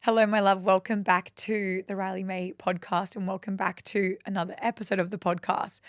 Hello, my love. Welcome back to the Riley May podcast and welcome back to another episode of the podcast.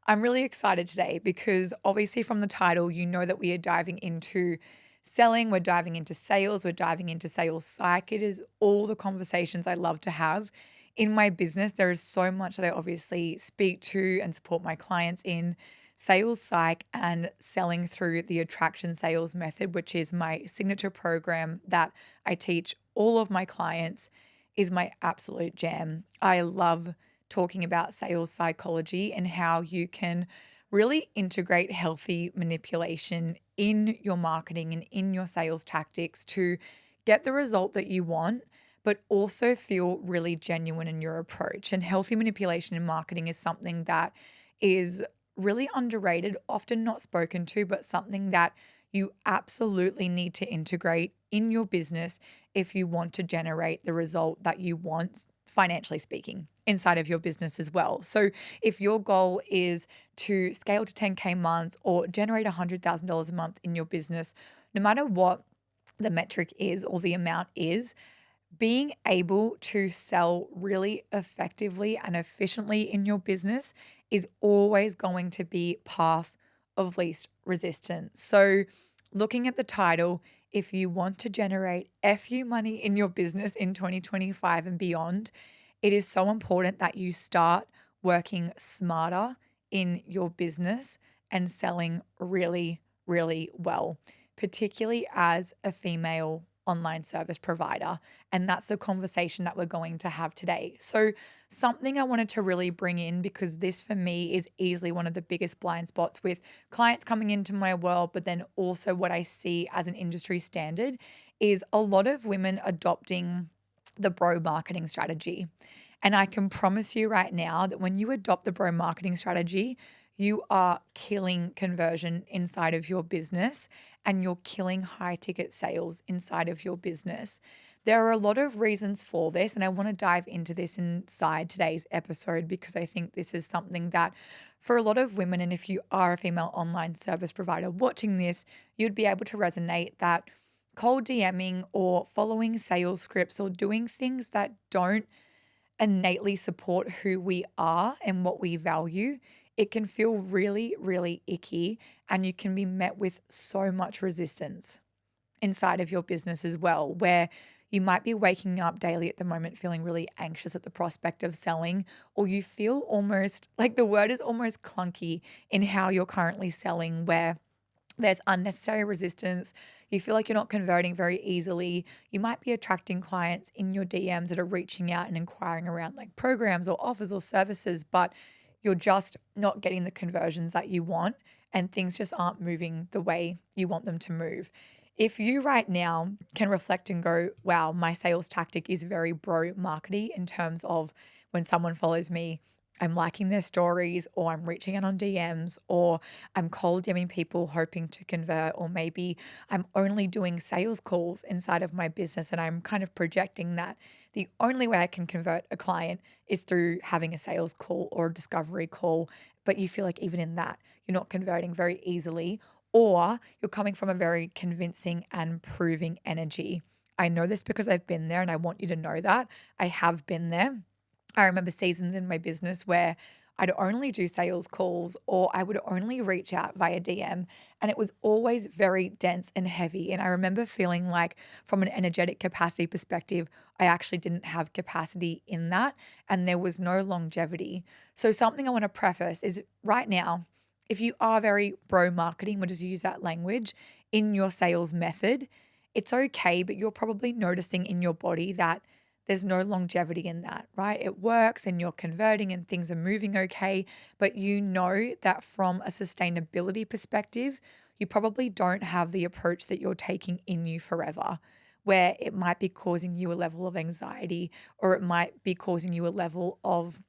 I'm really excited today because obviously from the title, you know that we are diving into selling, we're diving into sales, we're diving into sales psych. It is all the conversations I love to have in my business. There is so much that I obviously speak to and support my clients in sales psych and selling through the attraction sales method, which is my signature program that I teach all of my clients, is my absolute jam. I love talking about sales psychology and how you can really integrate healthy manipulation in your marketing and in your sales tactics to get the result that you want, but also feel really genuine in your approach. And healthy manipulation in marketing is something that is really underrated, often not spoken to, but something that you absolutely need to integrate in your business if you want to generate the result that you want, financially speaking, inside of your business as well. So, if your goal is to scale to 10K months or generate $100,000 a month in your business, no matter what the metric is or the amount is, being able to sell really effectively and efficiently in your business is always going to be path of least resistance. So, looking at the title, if you want to generate FU money in your business in 2025 and beyond, it is so important that you start working smarter in your business and selling really, really well, particularly as a female online service provider. And that's the conversation that we're going to have today. So, something I wanted to really bring in, because this for me is easily one of the biggest blind spots with clients coming into my world, but then also what I see as an industry standard is a lot of women adopting the bro marketing strategy. And I can promise you right now that when you adopt the bro marketing strategy, you are killing conversion inside of your business and you're killing high ticket sales inside of your business. There are a lot of reasons for this, and I want to dive into this inside today's episode because I think this is something that for a lot of women, and if you are a female online service provider watching this, you'd be able to resonate that cold DMing or following sales scripts or doing things that don't innately support who we are and what we value, it can feel really, really icky and you can be met with so much resistance inside of your business as well, where you might be waking up daily at the moment feeling really anxious at the prospect of selling, or you feel almost like the word is almost clunky in how you're currently selling, where there's unnecessary resistance. You feel like you're not converting very easily. You might be attracting clients in your DMs that are reaching out and inquiring around like programs or offers or services, but you're just not getting the conversions that you want and things just aren't moving the way you want them to move. If you right now can reflect and go, wow, my sales tactic is very bro markety in terms of when someone follows me, I'm liking their stories or I'm reaching out on DMs or I'm cold DMing people hoping to convert, or maybe I'm only doing sales calls inside of my business and I'm kind of projecting that the only way I can convert a client is through having a sales call or a discovery call. But you feel like even in that, you're not converting very easily, or you're coming from a very convincing and proving energy. I know this because I've been there and I want you to know that I have been there. I remember seasons in my business where I'd only do sales calls or I would only reach out via DM, and it was always very dense and heavy. And I remember feeling like from an energetic capacity perspective, I actually didn't have capacity in that and there was no longevity. So something I want to preface is right now, if you are very bro marketing, we'll just use that language in your sales method, it's okay, but you're probably noticing in your body that there's no longevity in that, right? It works and you're converting and things are moving okay, but you know that from a sustainability perspective, you probably don't have the approach that you're taking in you forever, where it might be causing you a level of anxiety or it might be causing you a level of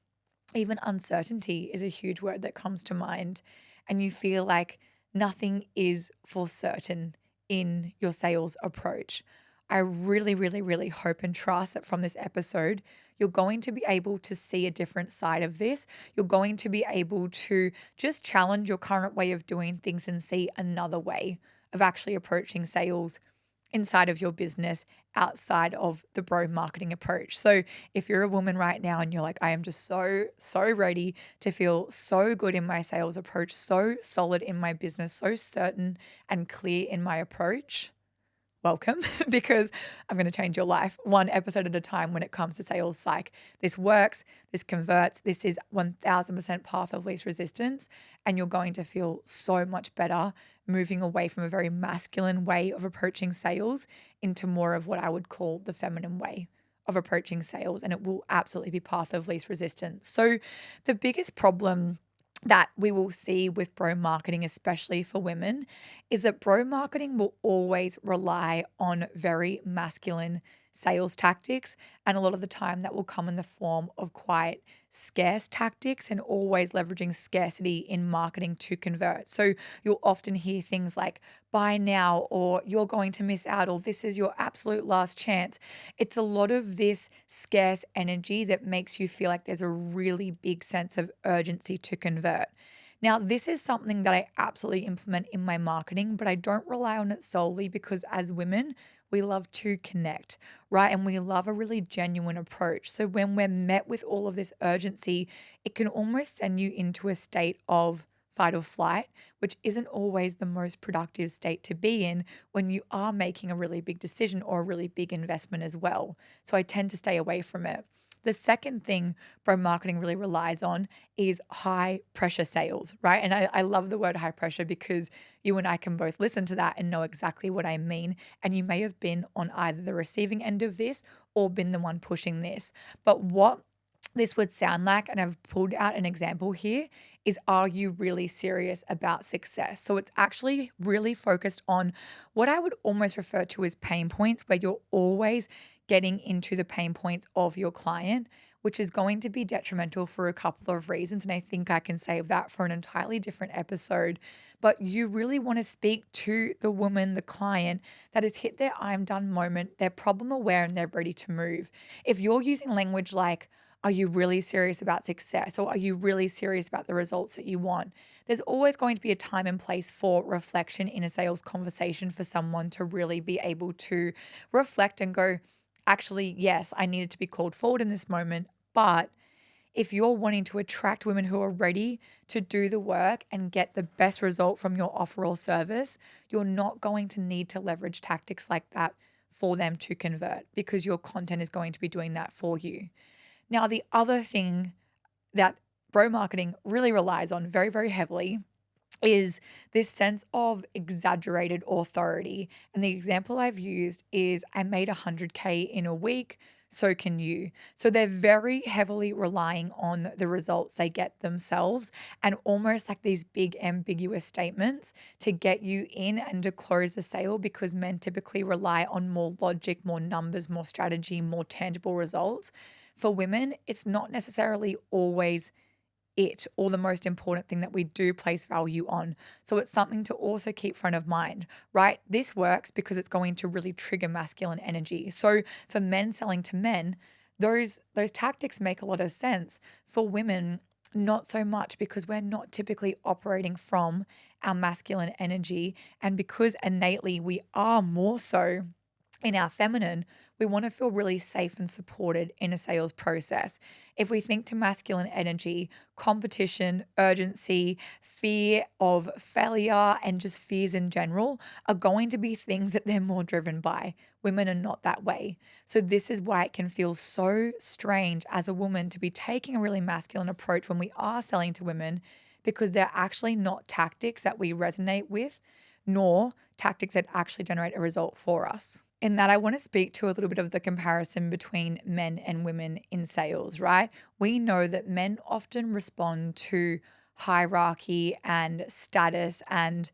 even uncertainty is a huge word that comes to mind. And you feel like nothing is for certain in your sales approach. I really, really, really hope and trust that from this episode, you're going to be able to see a different side of this. You're going to be able to just challenge your current way of doing things and see another way of actually approaching sales inside of your business outside of the bro marketing approach. So if you're a woman right now and you're like, I am just so ready to feel so good in my sales approach, so solid in my business, so certain and clear in my approach, welcome, because I'm going to change your life one episode at a time when it comes to sales psych. This works, this converts, this is 1000% path of least resistance, and you're going to feel so much better moving away from a very masculine way of approaching sales into more of what I would call the feminine way of approaching sales, and it will absolutely be path of least resistance. So the biggest problem that we will see with bro marketing, especially for women, is that bro marketing will always rely on very masculine sales tactics. And a lot of the time that will come in the form of quite scarce tactics and always leveraging scarcity in marketing to convert. So you'll often hear things like buy now, or you're going to miss out, or this is your absolute last chance. It's a lot of this scarce energy that makes you feel like there's a really big sense of urgency to convert. Now, this is something that I absolutely implement in my marketing, but I don't rely on it solely because as women, we love to connect, right? And we love a really genuine approach. So when we're met with all of this urgency, it can almost send you into a state of fight or flight, which isn't always the most productive state to be in when you are making a really big decision or a really big investment as well. So I tend to stay away from it. The second thing bro marketing really relies on is high pressure sales, right? And I love the word high pressure because you and I can both listen to that and know exactly what I mean. And you may have been on either the receiving end of this or been the one pushing this. But what this would sound like, and I've pulled out an example here, is are you really serious about success? So it's actually really focused on what I would almost refer to as pain points, where you're always getting into the pain points of your client, which is going to be detrimental for a couple of reasons. And I think I can save that for an entirely different episode. But you really want to speak to the woman, the client that has hit their I'm done moment, they're problem aware, and they're ready to move. If you're using language like, are you really serious about success? Or are you really serious about the results that you want? There's always going to be a time and place for reflection in a sales conversation for someone to really be able to reflect and go, actually, yes, I needed to be called forward in this moment. But if you're wanting to attract women who are ready to do the work and get the best result from your offer or service, you're not going to need to leverage tactics like that for them to convert, because your content is going to be doing that for you. Now, the other thing that bro marketing really relies on very, very heavily is this sense of exaggerated authority. And the example I've used is I made 100K in a week, so can you. So they're very heavily relying on the results they get themselves, and almost like these big ambiguous statements to get you in and to close the sale, because men typically rely on more logic, more numbers, more strategy, more tangible results. For women, it's not necessarily always it or the most important thing that we do place value on. So it's something to also keep front of mind, right? This works because it's going to really trigger masculine energy. So for men selling to men, those tactics make a lot of sense. For women, not so much, because we're not typically operating from our masculine energy, and because innately we are more so in our feminine, we want to feel really safe and supported in a sales process. If we think to masculine energy, competition, urgency, fear of failure, and just fears in general are going to be things that they're more driven by. Women are not that way. So this is why it can feel so strange as a woman to be taking a really masculine approach when we are selling to women, because they're actually not tactics that we resonate with, nor tactics that actually generate a result for us. In that, I want to speak to a little bit of the comparison between men and women in sales, right? We know that men often respond to hierarchy and status, and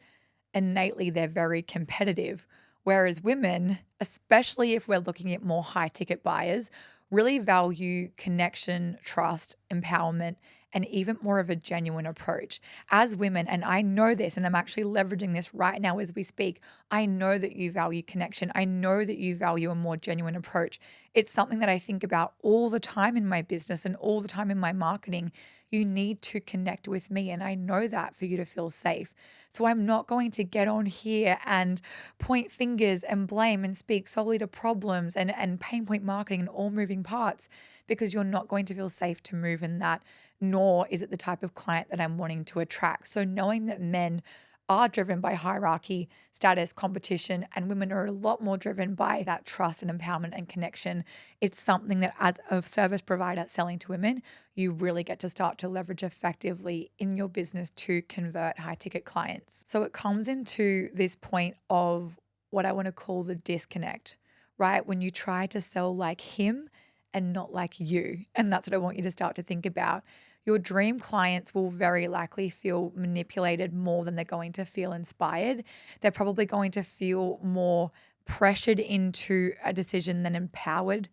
innately they're very competitive. Whereas women, especially if we're looking at more high ticket buyers, really value connection, trust, empowerment, and even more of a genuine approach. As women, and I know this, and I'm actually leveraging this right now as we speak, I know that you value connection. I know that you value a more genuine approach. It's something that I think about all the time in my business and all the time in my marketing. You need to connect with me. And I know that for you to feel safe. So I'm not going to get on here and point fingers and blame and speak solely to problems and pain point marketing and all moving parts because you're not going to feel safe to move in that, nor is it the type of client that I'm wanting to attract. So knowing that men are driven by hierarchy, status, competition, and women are a lot more driven by that trust and empowerment and connection. It's something that, as a service provider selling to women, you really get to start to leverage effectively in your business to convert high ticket clients. So it comes into this point of what I want to call the disconnect, right? When you try to sell like him and not like you. And that's what I want you to start to think about. Your dream clients will very likely feel manipulated more than they're going to feel inspired. They're probably going to feel more pressured into a decision than empowered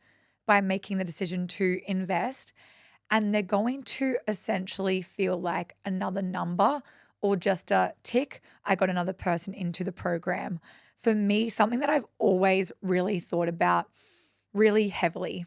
by making the decision to invest. And they're going to essentially feel like another number or just a tick. I got another person into the program. For me, something that I've always really thought about really heavily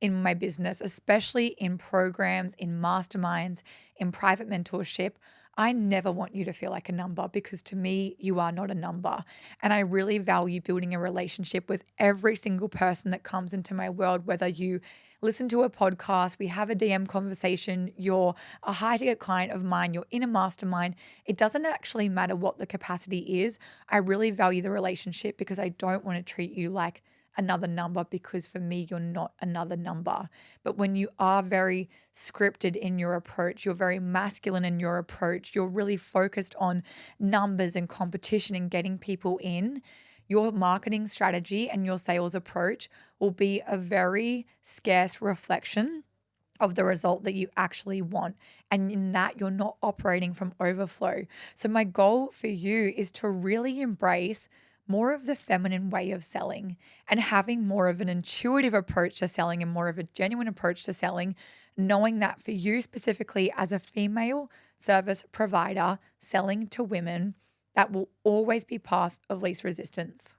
in my business, especially in programs, in masterminds, in private mentorship. I never want you to feel like a number because to me, you are not a number. And I really value building a relationship with every single person that comes into my world, whether you listen to a podcast, we have a DM conversation, you're a high ticket client of mine, you're in a mastermind. It doesn't actually matter what the capacity is. I really value the relationship because I don't want to treat you like another number because for me, you're not another number. But when you are very scripted in your approach, you're very masculine in your approach, you're really focused on numbers and competition and getting people in, your marketing strategy and your sales approach will be a very scarce reflection of the result that you actually want. And in that, you're not operating from overflow. So my goal for you is to really embrace more of the feminine way of selling and having more of an intuitive approach to selling and more of a genuine approach to selling, knowing that for you specifically as a female service provider selling to women, that will always be path of least resistance.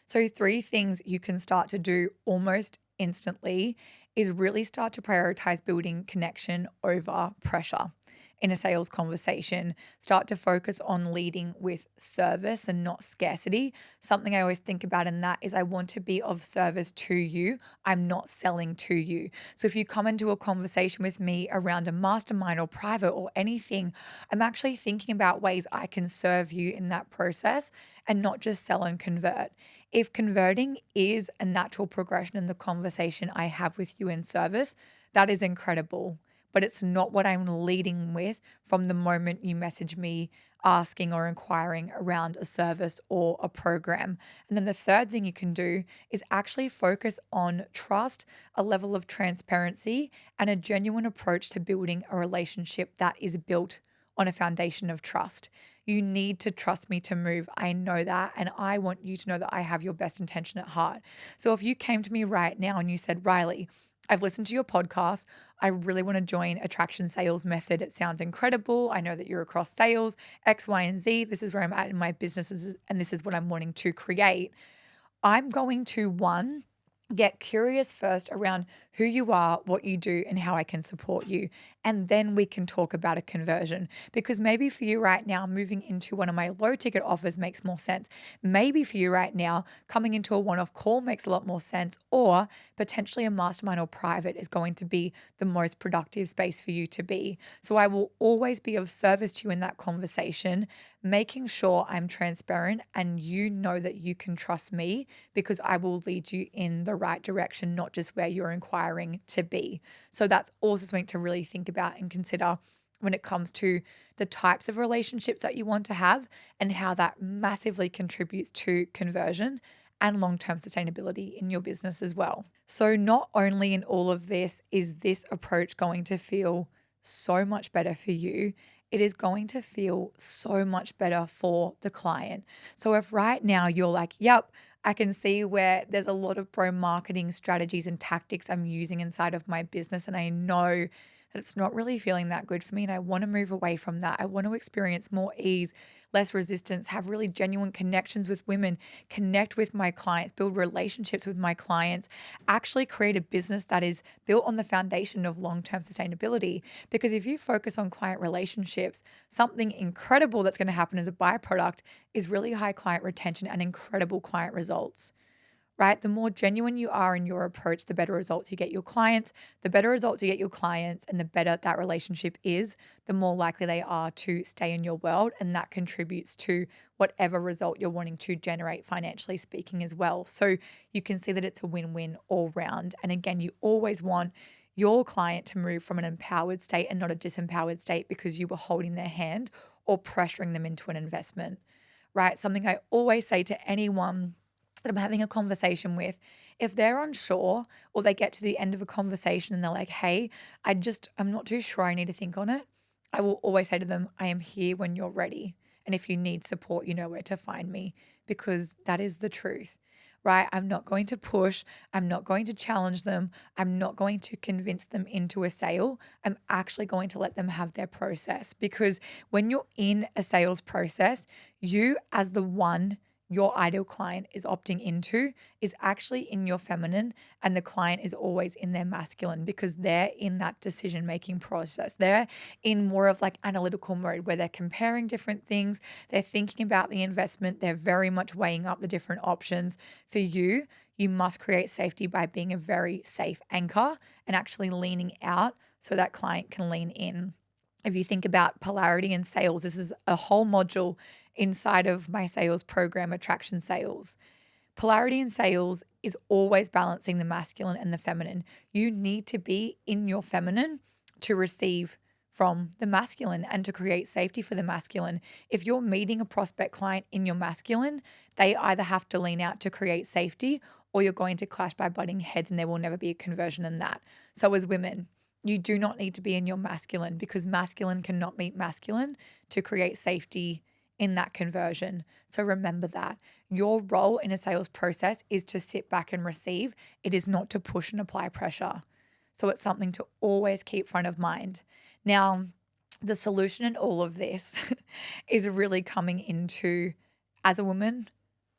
So 3 things you can start to do almost instantly is really start to prioritize building connection over pressure in a sales conversation. Start to focus on leading with service and not scarcity. Something I always think about in that is I want to be of service to you. I'm not selling to you. So if you come into a conversation with me around a mastermind or private or anything, I'm actually thinking about ways I can serve you in that process and not just sell and convert. If converting is a natural progression in the conversation I have with you in service, that is incredible. But it's not what I'm leading with from the moment you message me asking or inquiring around a service or a program. And then the third thing you can do is actually focus on trust, a level of transparency, and a genuine approach to building a relationship that is built on a foundation of trust. You need to trust me to move. I know that. And I want you to know that I have your best intention at heart. So if you came to me right now and you said, Riley, I've listened to your podcast. I really want to join Attraction Sales Method. It sounds incredible. I know that you're across sales, X, Y, and Z. This is where I'm at in my businesses, and this is what I'm wanting to create. I'm going to, one, get curious first around who you are, what you do, and how I can support you. And then we can talk about a conversion. Because maybe for you right now, moving into one of my low ticket offers makes more sense. Maybe for you right now, coming into a one-off call makes a lot more sense. Or potentially a mastermind or private is going to be the most productive space for you to be. So I will always be of service to you in that conversation, making sure I'm transparent and you know that you can trust me because I will lead you in the right direction, not just where you're inquiring to be. So that's also something to really think about and consider when it comes to the types of relationships that you want to have and how that massively contributes to conversion and long-term sustainability in your business as well. So not only in all of this is this approach going to feel so much better for you, it is going to feel so much better for the client. So if right now you're like, yep, I can see where there's a lot of pro marketing strategies and tactics I'm using inside of my business, and I know that it's not really feeling that good for me and I want to move away from that. I want to experience more ease, less resistance, have really genuine connections with women, connect with my clients, build relationships with my clients, actually create a business that is built on the foundation of long-term sustainability. Because if you focus on client relationships, something incredible that's going to happen as a byproduct is really high client retention and incredible client results, right? The more genuine you are in your approach, the better results you get your clients, the better results you get your clients, and the better that relationship is, the more likely they are to stay in your world. And that contributes to whatever result you're wanting to generate financially speaking as well. So you can see that it's a win-win all round. And again, you always want your client to move from an empowered state and not a disempowered state because you were holding their hand or pressuring them into an investment, right? Something I always say to anyone that I'm having a conversation with, if they're unsure or they get to the end of a conversation and they're like, hey, I'm not too sure, I need to think on it, I will always say to them, I am here when you're ready. And if you need support, you know where to find me, because that is the truth, right? I'm not going to push. I'm not going to challenge them. I'm not going to convince them into a sale. I'm actually going to let them have their process, because when you're in a sales process, you as the one your ideal client is opting into is actually in your feminine, and the client is always in their masculine, because they're in that decision making process. They're in more of like analytical mode where they're comparing different things, they're thinking about the investment, they're very much weighing up the different options. For you, you must create safety by being a very safe anchor and actually leaning out so that client can lean in. If you think about polarity in sales, this is a whole module inside of my sales program, Attraction Sales. Polarity in sales is always balancing the masculine and the feminine. You need to be in your feminine to receive from the masculine and to create safety for the masculine. If you're meeting a prospect client in your masculine, they either have to lean out to create safety, or you're going to clash by butting heads and there will never be a conversion in that. So as women, you do not need to be in your masculine, because masculine cannot meet masculine to create safety in that conversion. So remember that your role in a sales process is to sit back and receive. It is not to push and apply pressure. So it's something to always keep front of mind. Now, the solution in all of this is really coming into, as a woman,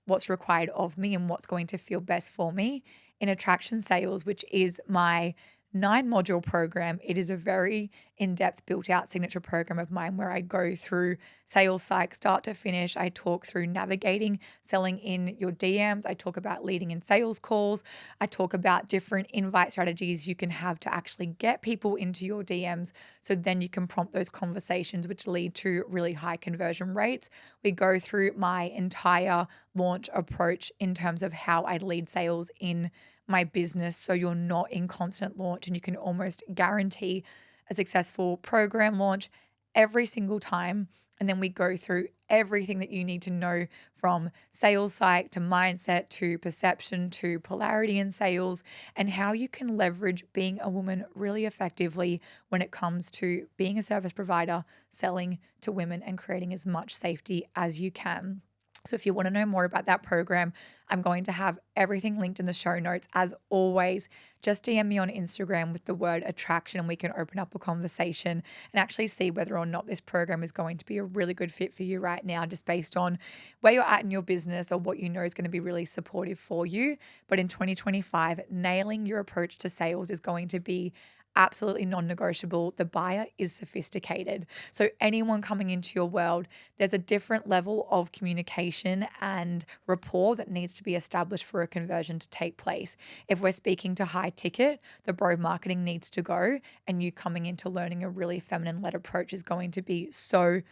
what's required of me and what's going to feel best for me in attraction sales, which is my 9-module program. It is a very in-depth, built-out signature program of mine where I go through sales psych start to finish. I talk through navigating, selling in your DMs. I talk about leading in sales calls. I talk about different invite strategies you can have to actually get people into your DMs, so then you can prompt those conversations which lead to really high conversion rates. We go through my entire launch approach in terms of how I lead sales in my business, so you're not in constant launch and you can almost guarantee a successful program launch every single time. And then we go through everything that you need to know, from sales psych to mindset to perception to polarity in sales, and how you can leverage being a woman really effectively when it comes to being a service provider, selling to women, and creating as much safety as you can. So if you want to know more about that program, I'm going to have everything linked in the show notes. As always, just DM me on Instagram with the word attraction and we can open up a conversation and actually see whether or not this program is going to be a really good fit for you right now, just based on where you're at in your business or what you know is going to be really supportive for you. But in 2025, nailing your approach to sales is going to be absolutely non-negotiable. The buyer is sophisticated. So anyone coming into your world, there's a different level of communication and rapport that needs to be established for a conversion to take place. If we're speaking to high ticket, the bro marketing needs to go, and you coming into learning a really feminine-led approach is going to be so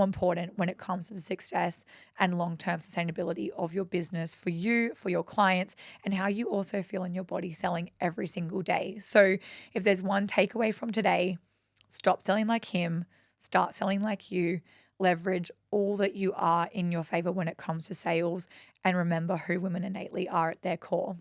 important when it comes to the success and long-term sustainability of your business, for you, for your clients, and how you also feel in your body selling every single day. So if there's one takeaway from today, stop selling like him, start selling like you, leverage all that you are in your favor when it comes to sales, and remember who women innately are at their core.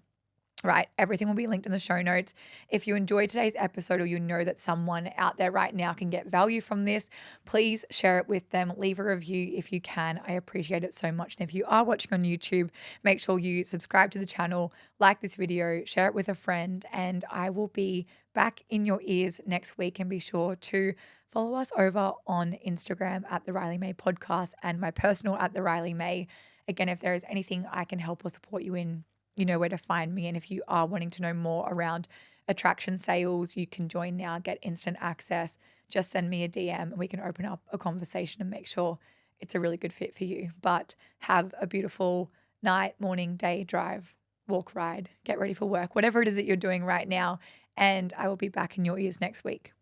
Right. Everything will be linked in the show notes. If you enjoyed today's episode or you know that someone out there right now can get value from this, please share it with them. Leave a review if you can. I appreciate it so much. And if you are watching on YouTube, make sure you subscribe to the channel, like this video, share it with a friend, and I will be back in your ears next week. And be sure to follow us over on Instagram at the Riley May Podcast and my personal at the Riley May. Again, if there is anything I can help or support you in, you know where to find me. And if you are wanting to know more around attraction sales, you can join now, get instant access. Just send me a DM and we can open up a conversation and make sure it's a really good fit for you. But have a beautiful night, morning, day, drive, walk, ride, get ready for work, whatever it is that you're doing right now. And I will be back in your ears next week.